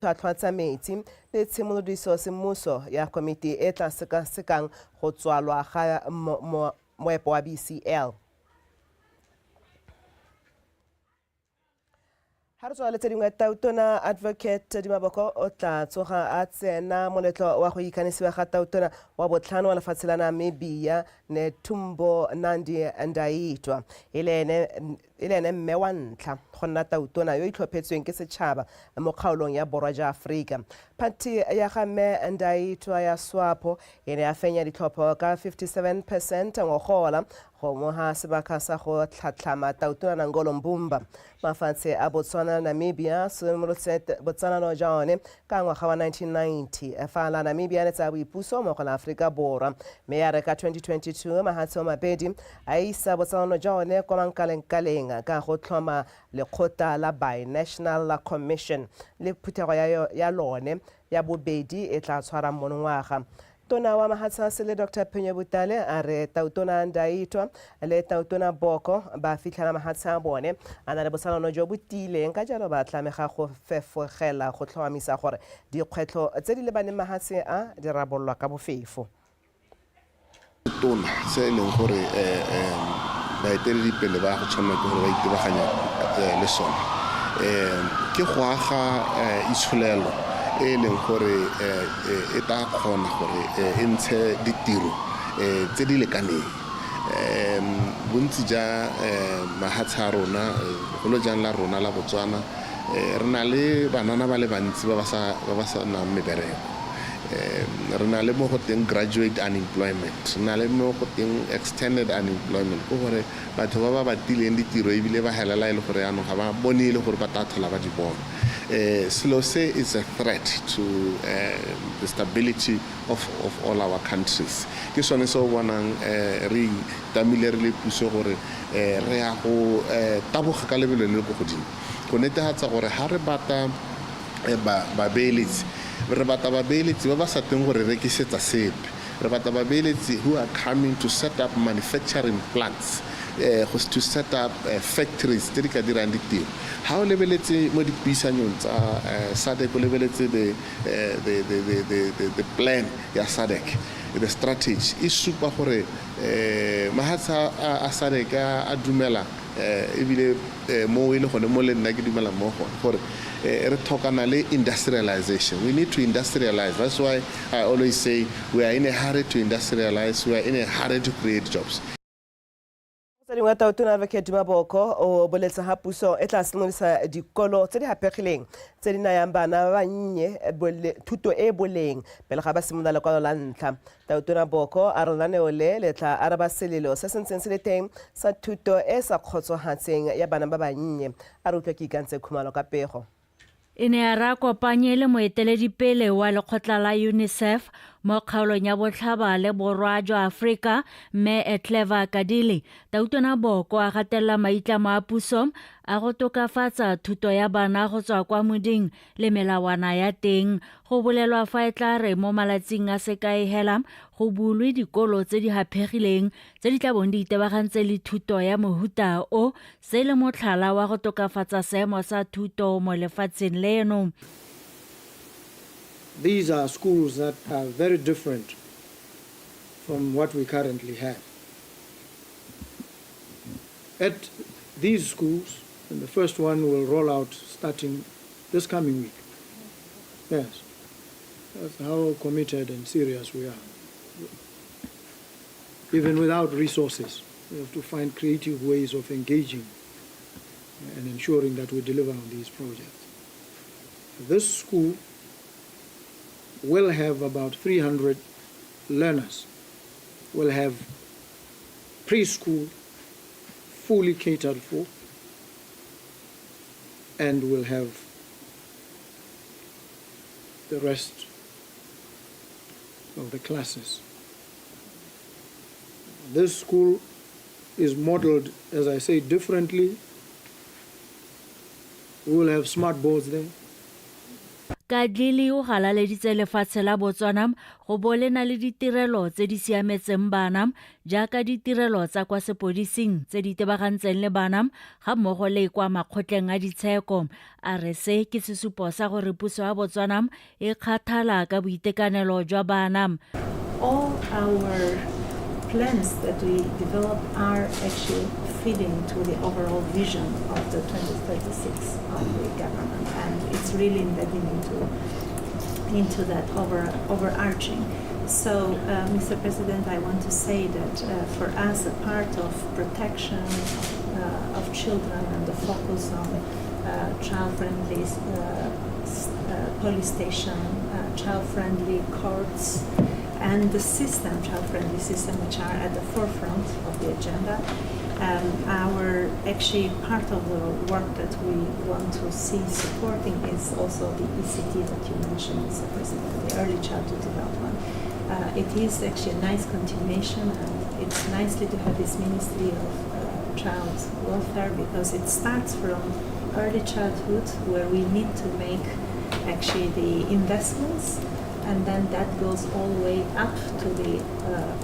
tlhwatlhwa tsa metsi le tshimolodiso semmuso ya komiti e tla sekasekang go tswalwa ga moepo wa BCL. Ha re tswa le tse dingwe Tautona Advocate Dimaboko o tla tsoga a tsena moletlo wa go ikanisiwa ga Tautona wa botlhano wa lefatshe la Namibia Netumbo Nandi Ndaitwa ile ene mme wa ntlha go nna Tautona yo itlhophetsweng ke setšhaba mo kgaolong ya borwa ja Afrika. Party ya ga mme Ndaitwa ya SWAPO ene ya fenya ditlhopho ka 57% ngogola go moha sebaka sa go tlhatlhama Tautona na Ngolo Mbumba. Mafatshe a Botswana Namibia simolotse Botswana jone ka ngwaga wa 1990 fa la Namibia ne tsa boipuso mo go la Afrika borwa mme ya re ka 2022 mahatso mabedi a isa Botswana jone kwa mankaleng ka go tlhoma lekgotla la Binational Commission le phuthego ya lone ya bobedi e tla tshwara monongwaga. Tona wa Mahatsase le Dr. Penye Butale a re Tautona Ndaitwa le Tautona Boko ba fitlhela mahatsa a bone a na le bosalano jo bo tileng ka jalo ba tlamega go fefogela go tlhomamisa gore dikgwetlho tse di lebaneng mahatse a di rabolwa ka bofefo. Tona se e leng gore baeteledipele ba go tshwanela ke gore ba itebaganya le sone ke go aga itsholelo e leng gore e tla kgona gore e ntshe ditiro tse di lekaneng bontsi ja mahatshe a rona golo jang la rona la Botswana re na le banana ba le bantsi ba ba sa nang mebereko re na le mo go teng graduate unemployment re na le mo go teng extended unemployment go gore batho ba ba batileng ditiro ebile ba helela e le gore anong ga ba bone e le gore ba tla thola ba di bona. Selo se is a threat to the stability of all our countries. Ke sone se o bonang re tamile re le puso gore re ya go taboga ka lebelo le go godimo go netefatsa gore ha re bata babeeletsi re bata babeeletsi ba ba sa teng gore rekisetsa sepe re bata babeeletsi who are coming to set up manufacturing plants to set up factories tse di ka dirang ditiro. Ha o lebeletse mo dipuisanong tsa SADC o lebeletse the plan ya SADC, the strategy e supa gore mahatsa a SADC a dumela ebile mo ile gone mo le nna ke dumela mo gore re thokana le industrialization. We need to industrialize. That's why I always say we are in a hurry to industrialize, we are in a hurry to create jobs. Dingwe Tautona Advocate Dimaboko o boletsa ha puso e tla simolisa dikolo tse di hapegileng tse di nayang bana ba nnye thuto e boleng pele ga ba simola lekwalo la ntlha. Tautona Boko a re laneo le tla araba selelo se sentseng se le teng sa thuto e sa kgotsogatseng ya bana ba bannye a re utlwa ke ikantse khumalo ka pego. E ne a ra kopanye le moeteledipele wa lekgotla la UNICEF mo kgaolong ya botlhaba le borwa jwa Afrika mme Clever Kadile. Tautona Boko a gatelela maitlamo a puso a go tokafatsa thuto ya bana go tswa kwa moding le melawana ya teng go bolelwa fa e tla re mo malatsing a sekai hela go bulwe dikolo tse di hapegileng tse di tla bong di itebagantse le thuto ya mohuta o se le motlhala wa go tokafatsa seemo sa thuto mo lefatsheng leno. These are schools that are very different from what we currently have. At these schools, and the first one will roll out starting this coming week. Yes, that's how committed and serious we are. Even without resources, we have to find creative ways of engaging and ensuring that we deliver on these projects. This school will have about 300 learners. We'll have preschool fully catered for, and we'll have the rest of the classes. This school is modeled, as I say, differently. We will have smart boards there. Kadlili o galaleditse lefatshe la Botswana go bo le na le ditirelo tse di siametseng bana jaaka ditirelo tsa kwa sepodising tse di tebagantseng le bana ga mmogo le kwa makgotleng a ditsheko. A re se ke sesupo sa gore puso ya Botswana e kgathala ka boitekanelo jwa bana. All our plans that we develop are actually feeding to the overall vision of the 2036 of the government, and it's really embedding into that overarching. So, Mr. President, I want to say that for us, a part of protection of children and the focus on child-friendly police station, child-friendly courts, and the system, child-friendly system, which are at the forefront of the agenda. Our actually part of the work that we want to see supporting is also the ECT that you mentioned, Mr. President, the early childhood development. It is actually a nice continuation, and it's nicely to have this Ministry of Child Welfare, because it starts from early childhood, where we need to make actually the investments, and then that goes all the way up to the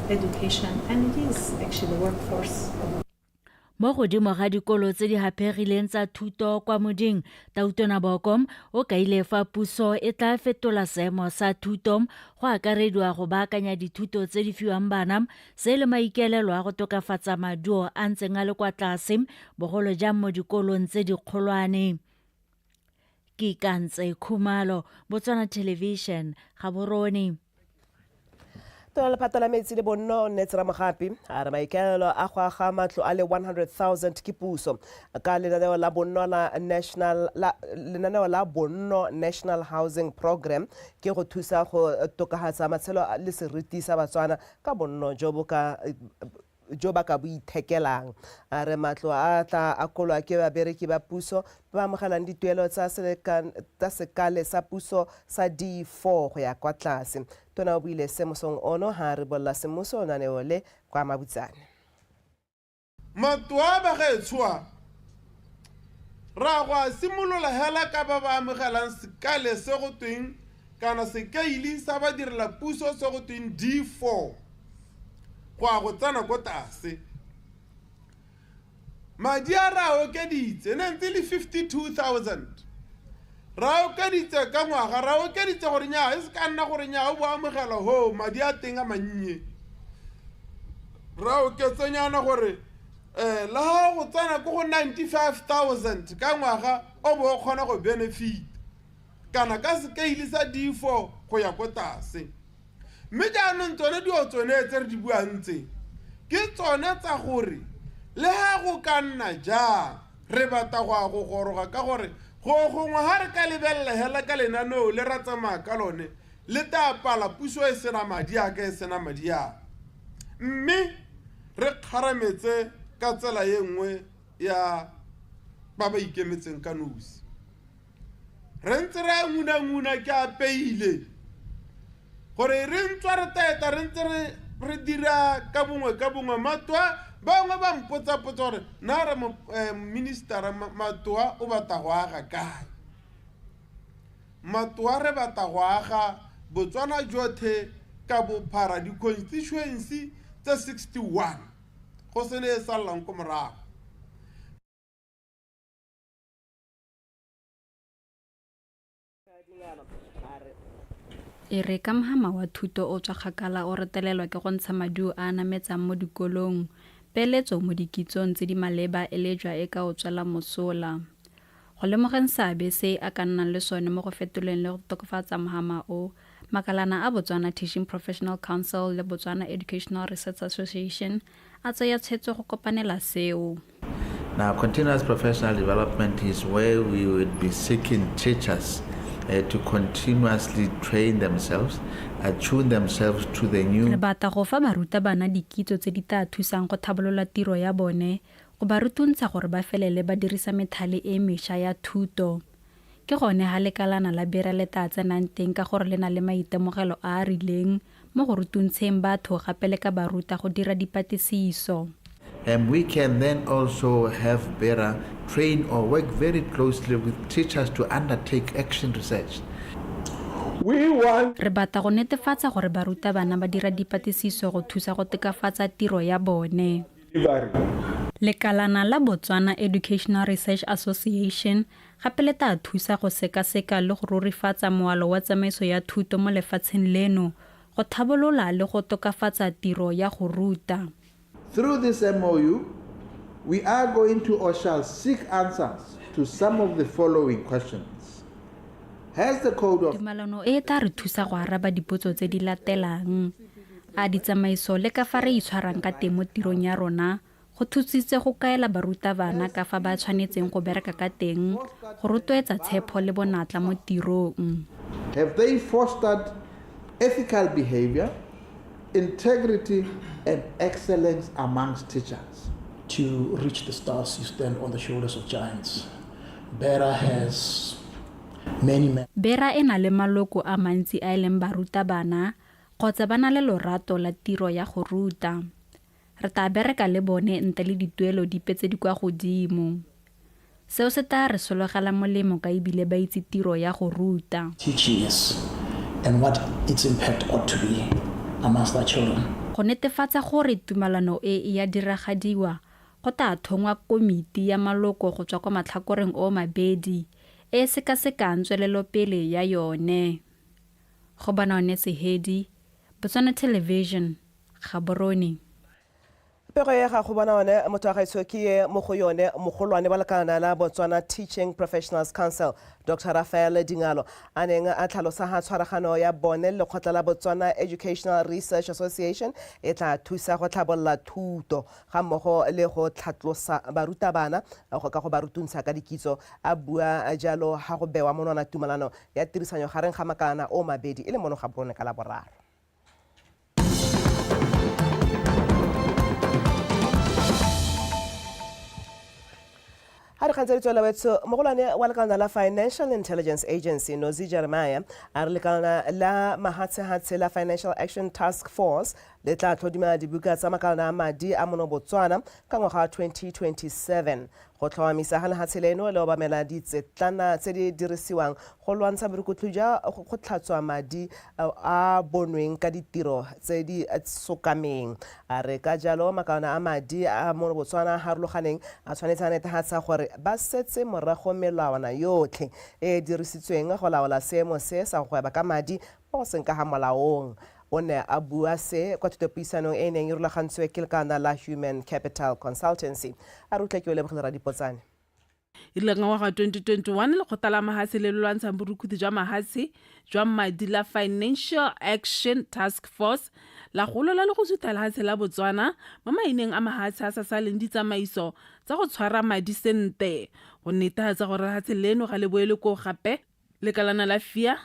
education, and it is actually the workforce. Mo godimo ga dikolo tse di hapegileng tsa thuto kwa moding, Tautona Bokom o kaile fa puso e tla fetola seemo sa thuto go akarediwa go baakanya dithuto tse di fiwang bana, se le maikaelelo a go tokafatsa maduo a ntseng a le kwa tlase bogolo jang mo dikolong tse di kgolwane. Ke Kantse Khumalo, Botswana Television, Gaborone. Tona lephata la metsi le bonno o nnetse Ramogapi a re maikaelelo a go aga matlo a le 100,000 ke puso ka lenaneo la bonno National Housing Program ke go thusa go tokahatsa matshelo le seriti sa Batswana ka bonno jo ba ka boithekelang. A re matlo a tla akolwa ke babereki ba puso ba amogelang dituelo tsa sekale sa puso sa D4 go ya kwa tlase. Tona o buile se mosong ono ha re bolla semmuso o naneo le kwa Mabutsane. Matwa ba gaetshwa ra go simolola hela ka ba ba amogelang sekale se go tweng kana sekaili sa ba direla puso se go tweng D4 go tsana go tase. Madi a ra okeditse ne ntse le 52,000 ra okeditse ka ngwaga ra okeditse gore nya e se ka nna gore nya o bo amogela ho madi a teng a mannye ra oketsanyana gore la ha go tsana go 95,000 ka ngwaga o bo kgona go benefit kana ka sekaili sa D4 go ya go tase. Mme jaanong tsone di o tsone tse re di buantse ke tsone tsa gore le ha go ka nna jang re bata go goroga ka gore go gongwe ha re ka lebella hela ka lenaneo le ra tsamaya ka lone le tapala puso e sena madi a ka e sena madi a. Mme re kgarametse ka tsela ye nngwe ya ba ba ikemetseng ka nosi. Re ntse re nguna ke apeile gore re ntswa re taeta re ntse re dira ka bongwe matwa bangwe ba mpotsa gore na re minister matwa o bata go aga kae. Matwa re bata go aga Botswana jothe ka bophara di constituency tse 61 go se ne sa lang ko morago. E re ka mohama wa thuto o tswa kgakala o retelelwa ke go ntsha maduo a nametsang mo dikolong, peeletso mo dikitsong tse di maleba e le jwa e ka o tswela mosola. Go lemogeng seabe se a ka nnang le sone mo go fetoleng le go tokafatsa mohama o, makalana a Botswana Teaching Professional Council le Botswana Educational Research Association a tsaya tshwetso go kopanela seo. Now, continuous professional development is where we would be seeking teachers to continuously train themselves, attune themselves to the new. Re bata go fa barutabana dikitso tse di tla thusang go thabolola tiro ya bone, go ba rutuntsha gore ba felele ba dirisa methale e mesha ya thuto. Ke gone ha lekalana la bera le tla tsenang teng ka gore le na le maitemogelo a rileng mo go rutuntsheng batho gape le ka baruta go dira dipatlisiso. And we can then also have better train or work very closely with teachers to undertake action research. We want Re batla go netefatsa gore barutabana ba dira dipatlisiso go thusa go tokafatsa tiro ya bone. Lekalana la Botswana Educational Research Association gape le tla thusa go sekaseka le go rurifatsa moalo wa tsamaiso ya thuto mo lefatsheng leno go thabolola le go tokafatsa tiro ya go ruta. Through this MOU, we are going to or shall seek answers to some of the following questions. Has the code of Tumalano e tla re thusa go araba dipotso tse di latelang. A ditsamaiso le ka fa re itshwarang ka teng mo tirong ya rona go thusitse go kaela barutabana ka fa ba tshwanetseng go bereka ka teng go rotloetsa tshepo le bonatla mo tirong. have they fostered ethical behavior, integrity, and excellence amongst teachers? To reach the stars, you stand on the shoulders of giants. Bera has many men. Bera e na le maloko a mantsi a eleng barutabana kgotsa ba na le lorato la tiro ya go ruta. Re tla bereka le bone ntle le dituelo dipe tse di kwa godimo. Seo se tla re sologela molemo ka ebile ba itse tiro ya go ruta. Teaching is and what its impact ought to be amongst our children. Go netefatsa gore tumalano e ya diragadiwa go tla thongwa komiti ya maloko go tswa kwa matlhakoreng o mabedi e sekasekang tswelelopele ya yone. Go bana one Sehedi, Botswana Television, Gaborone. Pego ya ga go bona one motho a gaitso ke mo go yone mogolwane ba lekana la Botswana Teaching Professionals Council Dr. Raphael Dingalo a neng a tlhalosa ga tshwaragano ya bone le lekgotla la Botswana Educational Research Association e tla thusa go tlhabolola thuto ga mmogo le go tlhatlosa barutabana go ka go barutuntsha ka dikitso a bua jalo ga go bewa monwana tumalano ya tirisanyo gareng ga makana o mabedi e le mono ga bone ka la boraro. Ha re kgantse tswela wetso mogolwane wa lekana la Financial Intelligence Agency Nozi Jeremiah a re lekana la mahatshehatse la Financial Action Task Force le tla tlhodima dibuka tsa makana a madi a mono Botswana ka ngwaga 2027 go tlhomamisa ga lehatshe leno le obamela ditsetlana tse di dirisiwang go lwantsha borukutlo ja go tlhatswa madi a bonweng ka ditiro tse di sokameng. A re ka jalo makana a madi a mono Botswana harologaneng a tshwanetse a netefatsa gore ba setse morago melawana yotlhe e dirisitsweng go laola seemo se sa go gweba ka madi mo seng ka ga molaong. O ne a bua se kwa thutopuisanong e neng e rulagantswe ke lekana la Human Capital Consultancy. A rutle ke o lebogela Dipotsane. Ile ngwaga 2021 le khotla la mahase le lwantsha borukuti jwa mahase jwa madi la Financial Action Task Force la golola le go sutha lehatshe la Botswana mo maineng a mahase a sa saleng ditsamaiso tsa go tshwara madi sente go netefatsa gore lehatshe leno ga le boele ko gape lekalana la FIA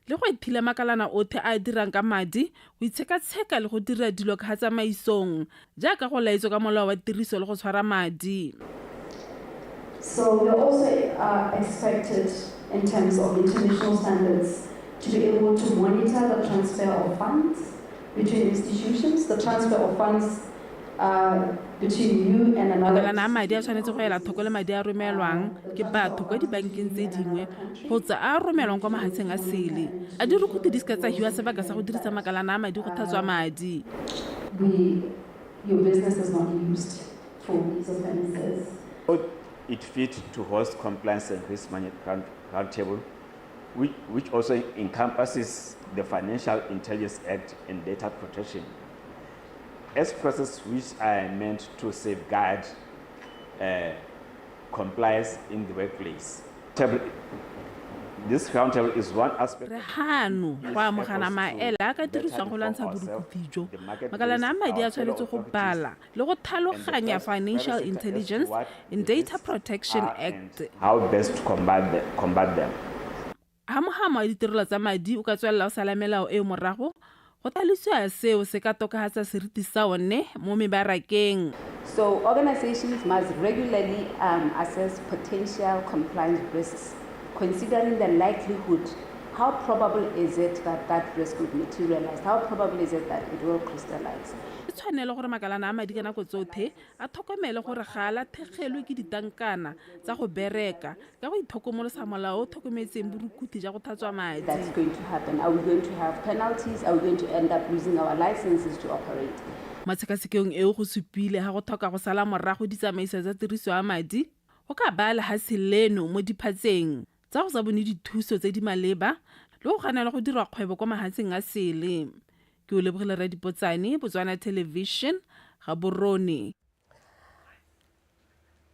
le go ithile makalana othe a dirang ka madi go itsheka-tsheka le go dira dilo ka tsamaisong jaaka go laetswa ka molao wa tiriso le go tshwara madi. So we also are expected in terms of international standards to be able to monitor the transfer of funds between institutions, the transfer of funds between you and another. Makalana a madi a tshwanetse go ela thoko le madi a romelwang ke batho kwa dibankeng tse dingwe kgotsa a romelwang kwa mahatsheng a sele a dirukuti di ska tsa hiwa sebaka sa go dirisa makalana a madi go thatswa madi. Your business is not used for these offenses. It fit to host compliance and risk management roundtable, which also encompasses the Financial Intelligence Act and data protection, as processes which are meant to safeguard compliance in the workplace. This roundtable is one aspect. Rehano go amogana maela ka tirisang go lwantsha borukutijo makalana a madi a tshwanetse go bala le go tlhaloganya Financial Intelligence and Data Protection Act. How best to combat them. Ha mohama wa ditirelo tsa madi o ka tswella o sala melao e morago go tlhalosiwa seo se ka tokahatsa seriti sa one mo mebarakeng. So organizations must regularly assess potential compliance risks, considering the likelihood how probable is it that that risk would materialize? How probable is it that it will crystallize? Tshwanela gore makalana a madi ka nako tsotlhe a tlhokomele gore ga a latlhegelwe ke ditankana tsa go bereka ka go itlhokomolosa molao o tlhokometseng borukhutlhi ja go tlhatswa madi. That's going to happen. Are we going to have penalties? Are we going to end up losing our licenses to operate? Matshekasekeng eo go supile ga go tlhoka go sala morago ditsamaiso tsa tiriso ya madi go ka baa lehatshe leno mo diphatseng tsa go sa bone dithuso tse di maleba le go ganela go dira kgwebo kwa mahatseng a sele. Ke o lebogile Radipotsane, Botswana Television, Gaborone.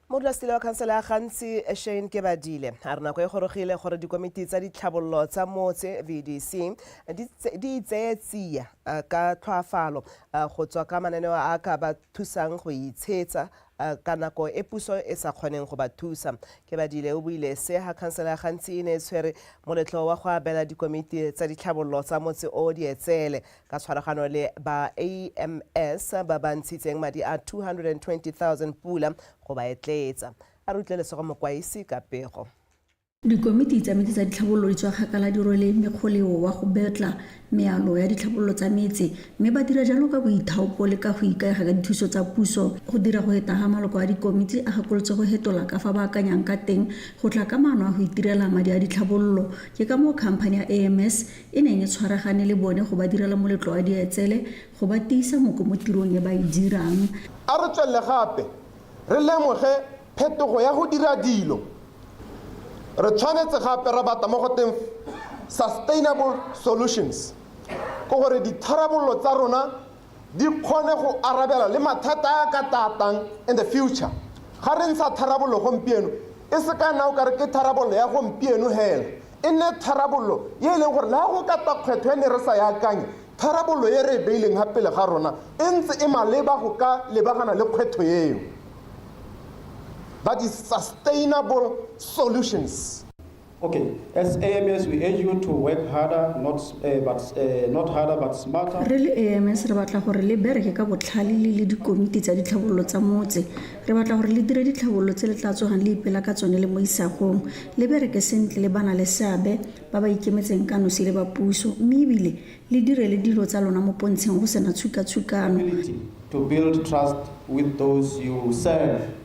Modulasetulo wa khansele ya gantsi Shane Kebadile a re nako e gorogile gore dikomiti tsa ditlhabololo tsa motse VDC di itseye tsia ka tlhoafalo go tswa ka mananeo a ka ba thusang go itshetsa ka nako e puso e sa kgoneng go ba thusa. Kebadile o buile se ha khansele ya gantsi e ne tshwere moletlo wa go abela dikomiti tsa ditlhabololo tsa motse o di etsele ka tshwaragano le ba AMS ba ba ntshitseng madi a 220,000 pula go ba etletsa. A rutlele se go mokwaisi ka pego. Dikomiti tsa metse tsa ditlhabololo di tswa kgakala di rwele mekgoleo wa go betla mealo ya ditlhabololo tsa metse mme ba dira jalo ka boithaopo le ka go ikaega ka dithuso tsa puso go dira go eta ga maloko a dikomiti a gakolotse go hetola ka fa ba akanyang ka teng go tla ka maano a go itirela madi a ditlhabololo ke ka moo khamphane ya AMS e neng e tshwaragane le bone go ba direla moletlo wa dietsele go ba tiisa moko mo tirong e ba e dirang. A re tswelle gape re lemoge phetogo ya go dira dilo. Re tshwanetse gape ra bata mo go teng sustainable solutions go gore ditharabololo tsa rona di kgone go arabela le mathata a ka tatang in the future. Ga re ntsha tharabololo gompieno e se ka nna o ka re ke tharabololo ya gompieno hela e nne tharabololo ye e leng gore le ga go kata kgwetho e ne re sa ya akanye tharabololo ye re e beileng ga pele ga rona e ntse e maleba go ka lebagana le kgwetho eo. That is sustainable solutions. Okay, as AMS, we urge you to work harder, not harder but smarter. Re le AMS re batla gore le bereke ka botlhale le dikomiti tsa ditlhabololo tsa motse. Re batla gore le dire ditlhabololo tse le tla tsogang le ipela ka tsone le mo isagong. Le bereke sentle le bana le seabe ba ba ikemetseng ka nosi le ba puso. Mme ebile le dire le dilo tsa lona mo pontsheng go sena tshukatshukano. To build trust with those you serve.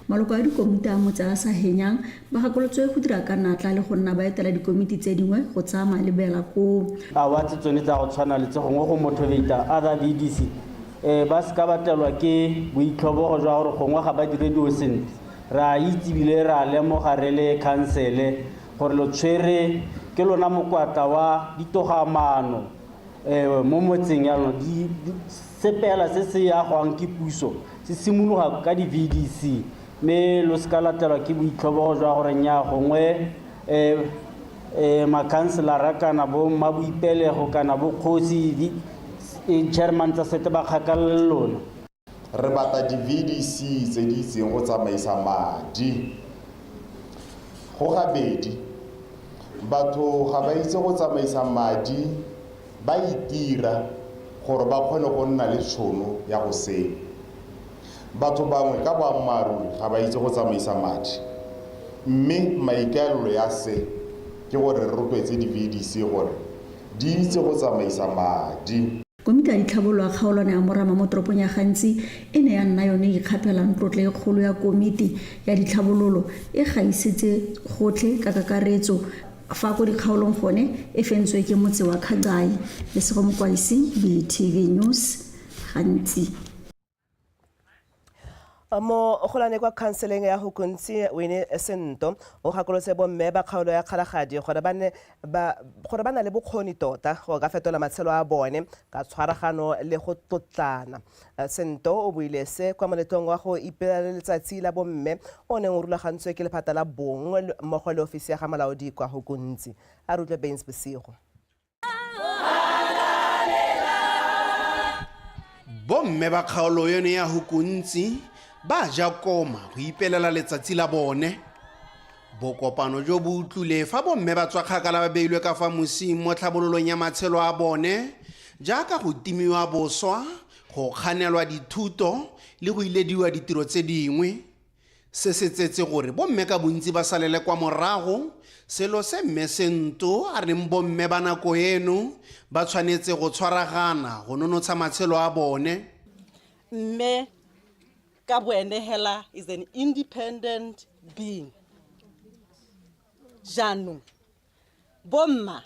Maloko a dikomiti a motse a sa henyang ba gakolotswe go dira ka natla le go nna ba etela dikomiti tse dingwe go tsaya malebela ko a wa tsone tsa go tshwana le tse gongwe go motivata other VDC ba se ka batelwa ke boitlhobogo jwa gore gongwe ga ba dire dio sentle ra itse bile ra lemoga re le council gore lo tshwere ke lona mokwata wa ditogamano mo motseng ya lona di sepela se se ya goang ke puso se simologa ka di VDC me lo ska latelwa ke boitlhobogo jwa gore nya gongwe ma-councilor kana bo maboipelego kana bokgosi chairman tsa sete ba kgakala lona. Re bata di-VDC tse di itseng go tsamaisa madi go gabedi batho ga ba itse go tsamaisa madi ba itira gore ba kgone go nna le tšhono ya go senya. Batho bangwe ka boammaaruri ga ba itse go tsamaisa madi mme maikaelelo ya se ke gore re rotloetse di-VDC gore di itse go tsamaisa madi. Komiti ya ditlhabololo ya kgaolwana ya Morama mo toropong ya Gantsi e ne ya nna yone e kgapelang tlotlo e kgolo ya komiti ya ditlhabololo e gaisetse gotlhe ka kakaretso fa go dikgaolong gone e fentswe ke motse wa Khagai. Le se go mokwaisi BTV News Gantsi. Mo golane kwa counseling ya Hukuntsi Wene Sento o gakolose bomme ba kgaolo ya kgalagadi gore ba na le bokgoni tota go ka fetola matshelo a bone ka tshwaragano le go tlotlana. Sento o buile se kwa moletlong wa go ipela letsatsi la bomme o neng o rulagantswe ke lephata la bongwe mmogo le ofisi ya ga molaodi kwa Hukuntsi. A rutle Baines Bosigo. Bomme ba kgaolo yone ya Hukuntsi ba ja koma go ipelela letsatsi la bone. Bokopano jo bo utlwile fa bomme ba tswa kgakala ba beilwe ka fa mosing mo tlhabololong ya matshelo a bone jaaka go timiwa boswa, go kganelwa dithuto le go ilediwa ditiro tse dingwe. se se tsetse gore bomme ka bontsi ba salele kwa morago selo se mme Sento a reng bomme ba nako eno ba tshwanetse go tshwaragana go nonotsha matshelo a bone. Mme ka boene hela is an independent being. Jaanong bomme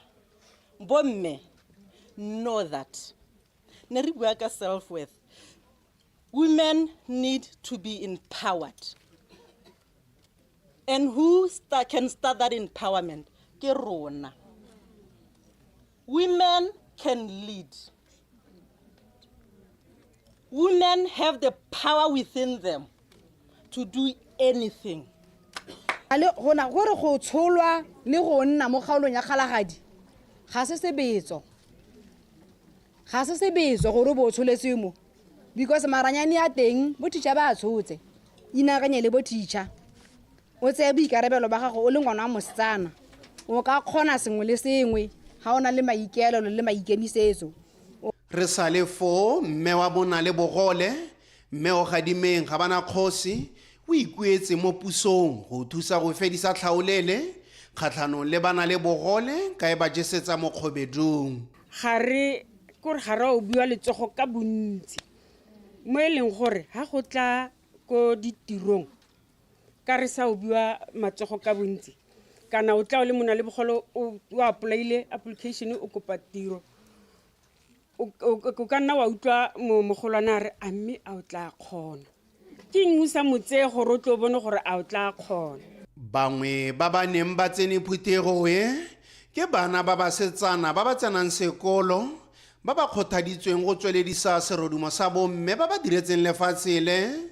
know that ne re bua ka self-worth. Women need to be empowered. And who can start that empowerment? Ke rona. Women can lead. Women have the power within them to do anything. Ale gona gore go tsholwa le go nna mo kgaolong ya kgalagadi ga se sebetso gore bo tsholetse mo because maranyane ya teng bo teacher ba tshotse inaganye le bo teacher o tse boikarabelo ba gago o le ngwana wa mosetsana o ka kgona sengwe le sengwe ga ona le maikelo le maikemisetso. Re sale fo mme wa bona le bogole mme o gadimeng ga bana kgosi o ikuetse mo pusong go thusa go fedisa tlhaolele kgatlhanong le bana le bogole ka e ba jesetsa mo kgobedong. Gare o bua letsogo ka bontsi mo eleng gore ha go tla ko ditirong ka re sa o bua matsogo ka bontsi kana o tla o le mona le bogolo o applyile application o kopa tiro o ka nna wa utlwa mogolwana re a mme a o tla kgona ke ngusa motsego ro tlo bone gore a o tla kgona. Bangwe ba ba neng ba tsene phutego ke bana ba ba setsana ba ba tsenang sekolo ba ba kgothaditsweng go tsweledisa serodumo sa bomme ba ba diretseng lefatshe le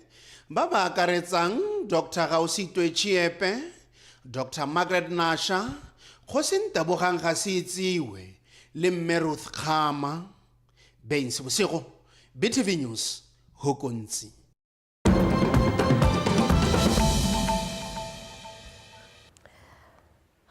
ba ba akaretsang Dr. Gausitwe Chiepe, Dr. Margaret Nasha, Khosi Ntabogang ga se itsiwe le Mme Ruth Khama. Bensi Bosigo, BTV News, Hokontsi.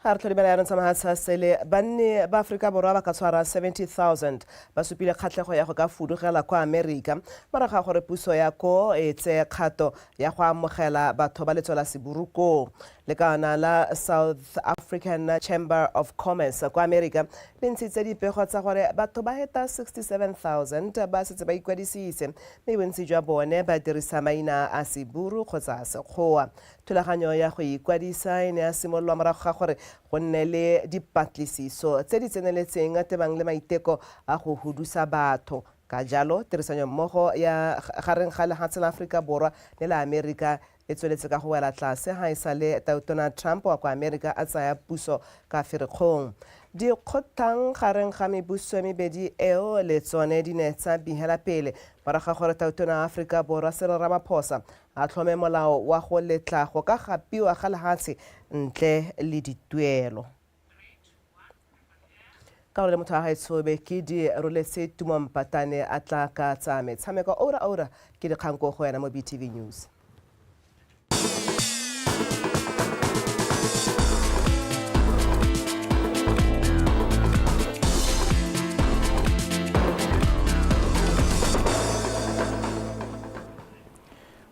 Hartlori bana ya ntsama hatsa sele banne ba Afrika borwa ba ka tshwara 70,000 ba supile kgatlego ya go ka fudugela kwa America maraga gore puso ya ko e tse kgato ya go amogela batho ba letsola seburuko le kana la South African Chamber of Commerce kwa America le ntshitse dipego tsa gore batho ba heta 67,000 ba setse ba ikwadisitse mme bontsi jwa bone ba dirisa maina a seburu kgotsa sekgowa. Thulaganyo ya go ikwadisa ene ya simololwa morago ga gore go nne le dipatlisiso tse di tseneletseng tebang le maiteko a go hudusa batho. Ka jalo tirisanyo mmogo ya gareng ga lefatshe la Afrika borwa le la America e tsweletse ka go wela tlase ga isale Donald Trump wa kwa America a tsaya puso ka Ferikgong. Dikgotlang gareng ga mebuso mebedi eo le tsone di ne tsa bihela pele morago gore Tautona Afrika borwa Cyril Ramaphosa a tlhome molao wa go letla go ka gapiwa ga lefatshe ntle le dituelo. Ka le motho a gaetshobe ke di roletse Tumo Mpatane a tla ka tsa metshameko ora ke dikgang go wena mo BTV News.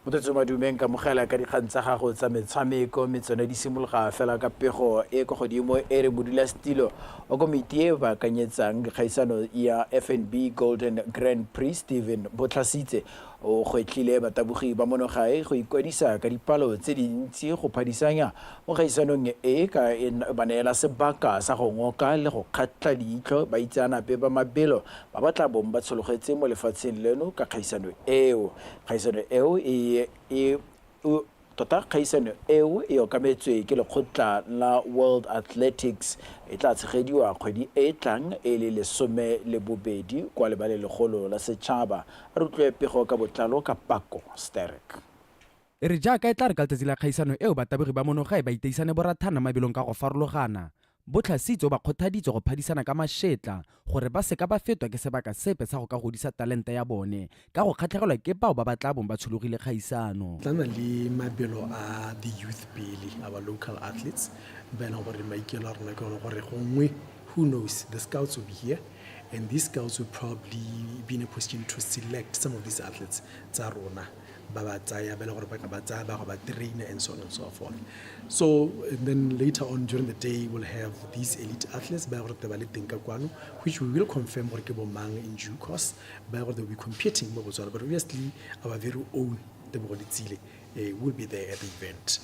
Motho madumeng ka mogela ka dikgang tsa gago tsa metshameko metsone di simologa fela ka pego e go godimo e re bodula stilo o komiti e ba kanyetsang kgaisano ya FNB Golden Grand Prix Steven Botlasitse o gwetlile batabogi ba monogae go ikwadisa ka dipalo tse dintsi go phadisanya mo kgaisanong e ka ba neela sebaka sa go ngoka le go kgatla diitlho ba itseanape ba mabelo ba batla bong ba tshologetse mo lefatsheng leno ka kgaisano eo tota kgaisano eo e okametswe ke lekgotla la World Athletics e tla tshegediwa kgwedi e tlang e le 12 kwa lebale legolo la setšhaba re utlwe pego ka botlalo ka Pako Sterek. E re jaaka e tla re ka letsatsi la kgaisano eo batabegi ba monogae ba iteisane borathana mabelong ka go farologana Botlhasitse ba kgothaditse go phadisana ka mašetla gore ba seka ba fetwa ke sebaka sepe sa go ka godisa talente ya bone ka go kgatlhegelwa ke bao ba batla bong ba tshologile kgaisano. Tlana le mabelo a the youth pele our local athletes ba ena gore maikelo a rona ke gore gongwe who knows the scouts will be here and these scouts will probably be in a position to select some of these athletes tsa rona ba ba tsaya, ba le gore ba ka ba tsaya, ba go ba train, and so on and so forth. So and then later on during the day, we'll have these elite athletes, ba gore ba le teng ka kwano, which we will confirm gore ke bo mang in due course, ba gore they will be competing mo Botswana. But obviously, our very own Tebogo Letsile will be there at the event.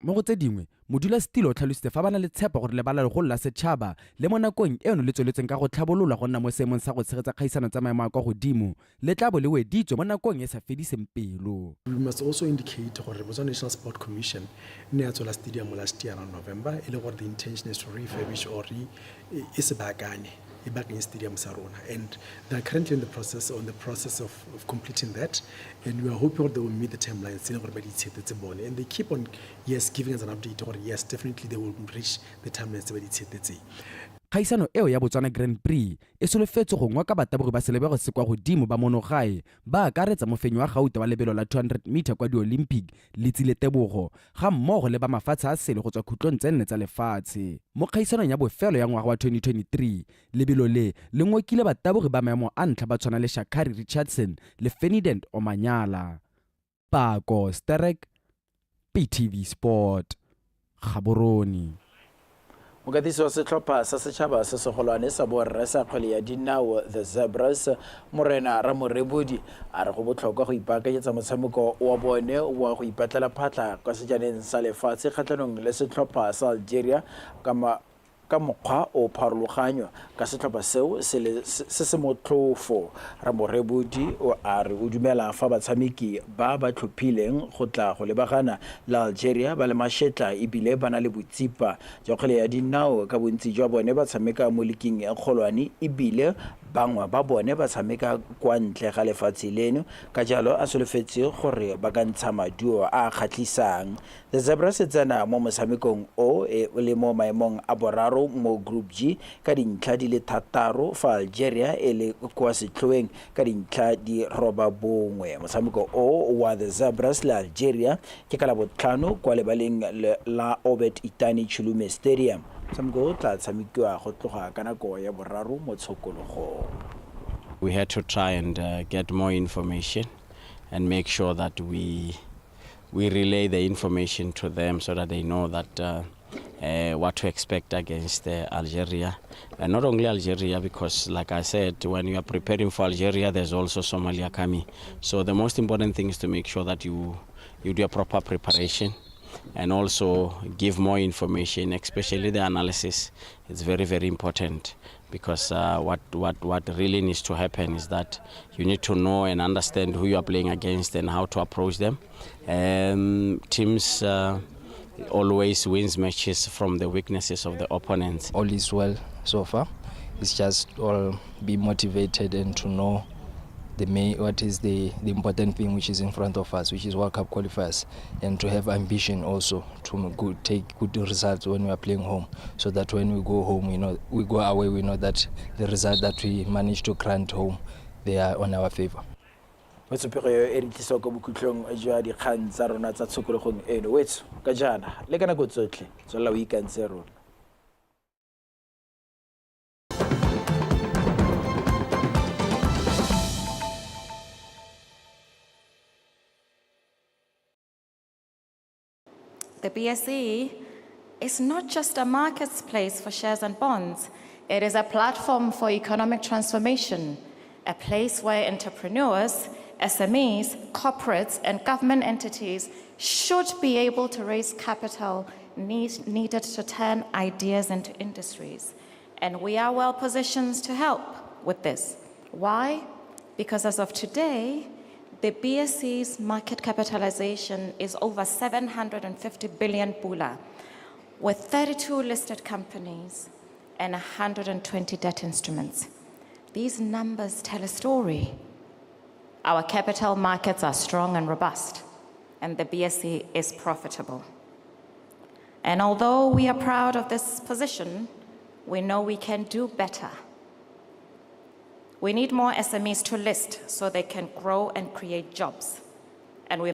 Mo go tse dingwe modulasetilo o tlhalositse fa ba na le tshepo gore lebala legolo la setšhaba le mo nakong eno le tsweletseng ka go tlhabololwa go nna mo seemong sa go tshegetsa kgaisano tsa maemo a kwa godimo le tla bo le weditswe mo nakong e sa fediseng pelo. We must also indicate gore Botswana National Sport Commission ne ya tswela stadium last year around November, e le gore the intention is to refurbish or e se baakanye back in stadium Sarona, and they are currently on the process of completing that, and we are hoping that they will meet the timelines and they keep on giving us an update or yes, definitely they will reach the timelines. Kgaisano eo ya Botswana Grand Prix e solofetse go ngwa ka batabogi ba selebego se kwa godimo ba monogae ba akaretsa mofenyi wa gauta wa lebelo la 200 meter kwa di-Olympic Letsile Tebogo ga mmogo le ba mafatshe a sele go tswa khutlong tse nne tsa lefatshe. Mo kgaisanong ya bofelo ya ngwaga wa 2023 lebelo le ngokile batabogi ba maemo a ntlha ba tshwana le Shakari Richardson le Ferdinand Omanyala. Pako Sterek, PTV Sport, Gaborone. Mokatisi wa setlhopha sa setšhaba se segolwane sa borre sa kgwele ya dinao the Zebras Morena Ramorebodi a re go botlhokwa go ipaakanyetsa motshameko wa bone wa go ipatlela phatla kwa sejaneng sa lefatshe kgatlhanong le setlhopha sa Algeria ka mokgwa o pharologanywa ka setlhopha seo se motlhofo. Ramorebodi a re o dumela fa batshameki ba tlhophileng go tla go lebagana la Algeria ba le mašetla ebile ba na le botsipa jwa kgwele ya dinao ka bontsi jwa bone ba tshameka mo leking ya kgolwane ebile bangwe ba bone ba tshameka kwa ntle ga lefatshe leno ka jalo a solofetse gore ba ka ntsha maduo a kgatlhisang. The Zebras se tsena mo motshamekong o le mo maemong a boraro mo Group G ka dintlha di le 3 fa Algeria e le kwa setlhoeng ka dintlha di 9. Motshameko o wa the Zebras le Algeria ke ka la botlhano kwa lebaleng la Obed Itani Chulume Stadium. Motshameko o tla tshamekiwa go tloga ka nako ya boraro mo tshokologong. We had to try and get more information and make sure that we relay the information to them so that they know that what to expect against Algeria. And not only Algeria, because like I said, when you are preparing for Algeria, there's also Somalia coming. So the most important thing is to make sure that you do a proper preparation and also give more information, especially the analysis. It's very, very important because what really needs to happen is that you need to know and understand who you are playing against and how to approach them. Teams always wins matches from the weaknesses of the opponents. All is well so far. It's just all be motivated and to know what is the important thing which is in front of us, which is World Cup qualifiers, and to have ambition also to take good results when we are playing home, so that when we go home, we go away, we know that the result that we manage to grant home, they are on our favor. Metsopego e re tlisa ka bokhutlong jwa dikgang tsa rona tsa tshokologong eno wetso ka jana le ka nako tsotlhe tswela o ikantse rona. The BSE is not just a marketplace for shares and bonds. It is a platform for economic transformation, a place where entrepreneurs, SMEs, corporates, and government entities should be able to raise capital needed to turn ideas into industries. And we are well positioned to help with this. Why? Because as of today, the BSE's market capitalization is over 750 billion pula, with 32 listed companies and 120 debt instruments. These numbers tell a story. Our capital markets are strong and robust, and the BSE is profitable. And although we are proud of this position, we know we can do better. We need more SMEs to list so they can grow and create jobs. And we